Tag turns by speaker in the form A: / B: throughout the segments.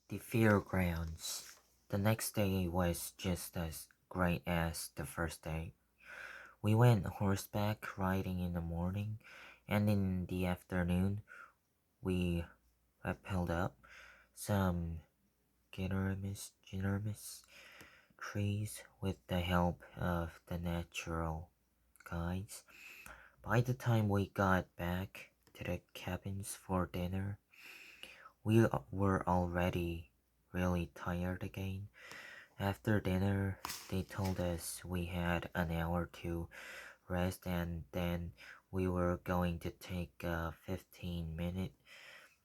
A: The fairgrounds. The next day was just as great as the first day. We went horseback riding in the morning, and in the afternoon we rappelled up some ginormous trees with the help of the natural guides. By the time we got back to the cabins for dinner, we were already really tired again. After dinner, they told us we had an hour to rest and then we were going to take a 15-minute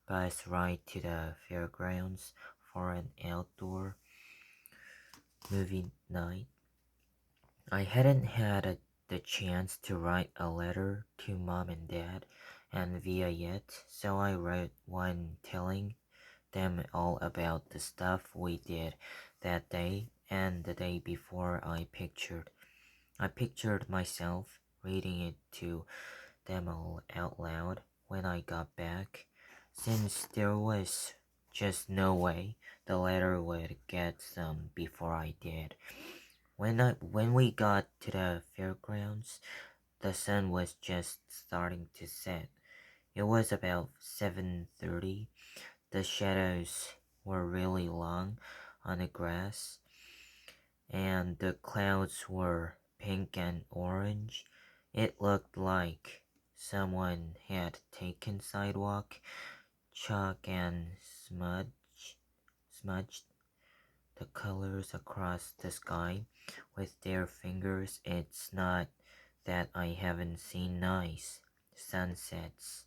A: bus ride to the fairgrounds for an outdoor movie night. I hadn't had the chance to write a letter to mom and dad and Via yet, so I wrote one telling them all about the stuff we did that day and the day before. I pictured myself reading it to them all out loud when I got back, since there was just no way the letter would get some before I did. When we got to the fairgrounds, the sun was just starting to set. It was about 7:30. The shadows were really long on the grass, and the clouds were pink and orange. It looked like someone had taken sidewalk chalk and smudged the colors across the sky with their fingers. It's not that I haven't seen nice sunsets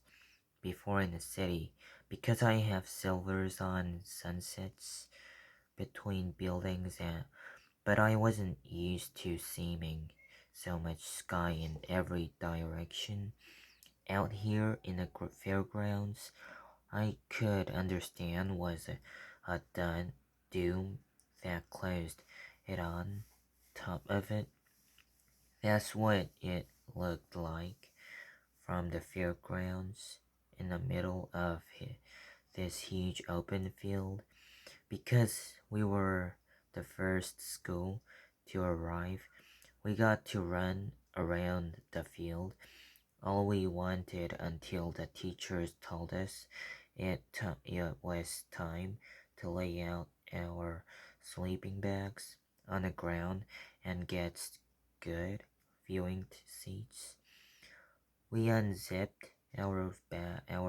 A: before in the city, because I have silvers on sunsets between buildings, but I wasn't used to seeing so much sky in every direction. Out here in the fairgrounds, I could understand was a dome that closed it on top of it. That's what it looked like from the fairgrounds in the middle of this huge open field. Because we were the first school to arrive, we got to run around the field all we wanted until the teachers told us it was time to lay out our sleeping bags on the ground and get good viewing seats. We unzipped our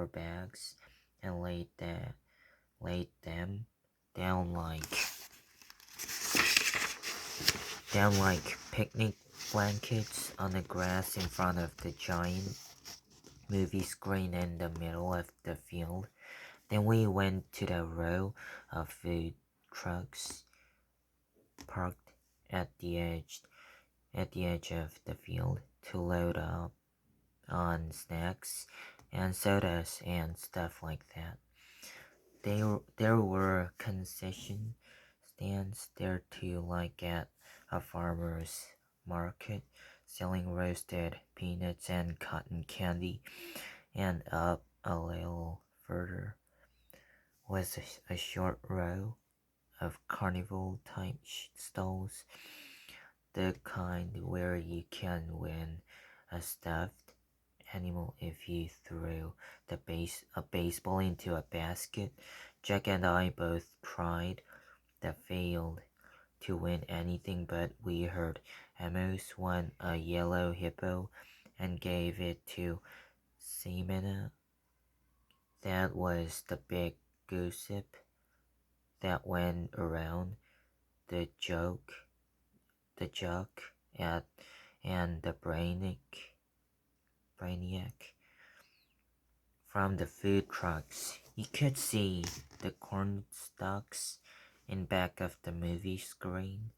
A: bags and laid them down like picnic blankets on the grass in front of the giant movie screen in the middle of the field. Then we went to the row of food trucks parked at the edge of the field to load up on snacks and sodas and stuff like that. There were concession stands there too, like at a farmer's market, selling roasted peanuts and cotton candy. And up a little further was a short row of carnival type stalls, the kind where you can win a stuffed animal if you threw a baseball into a basket. Jack and I both tried that failed to win anything, but we heard Amos won a yellow hippo and gave it to Ximena. That was the big gossip that went around. The joke at and the brainiac from the food trucks. You could see the corn stalks in back of the movie screen.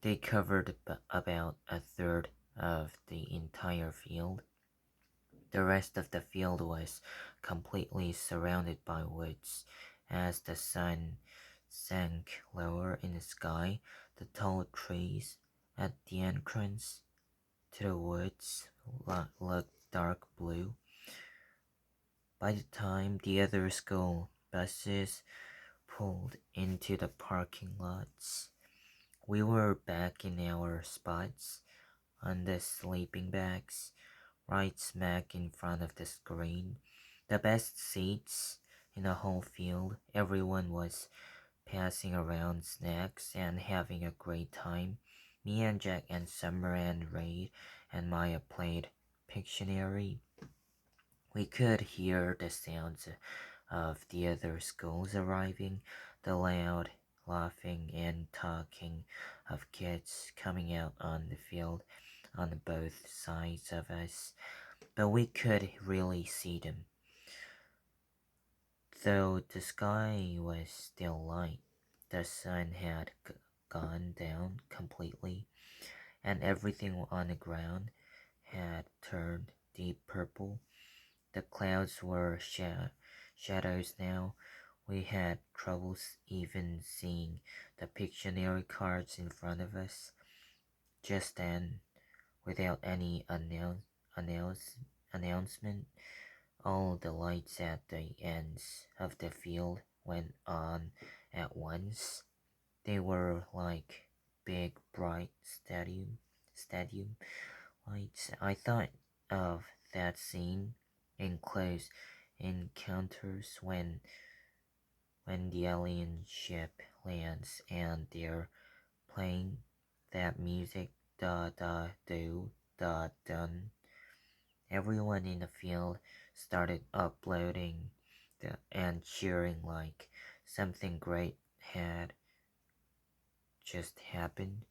A: They covered about a third of the entire field. The rest of the field was completely surrounded by woods. As the sun sank lower in the sky, the tall trees at the entrance to the woods looked dark blue. By the time the other school buses pulled into the parking lots. We were back in our spots on the sleeping bags, right smack in front of the screen. The best seats in the whole field. Everyone was passing around snacks and having a great time. Me and Jack and Summer and Ray and Maya played Pictionary. We could hear the sounds of the other schools arriving, the loud laughing and talking of kids coming out on the field on both sides of us, but we could really see them, though the sky was still light. The sun had gone down completely, and everything on the ground had turned deep purple. The clouds were shadows now. We had troubles even seeing the Pictionary cards in front of us. Just then, without any announce, announcement, all the lights at the ends of the field went on at once. They were like big, bright stadium lights. I thought of that scene in Close Encounters when the alien ship lands and they're playing that music, da da do da dun. Everyone in the field started uploading and cheering like something great had just happened.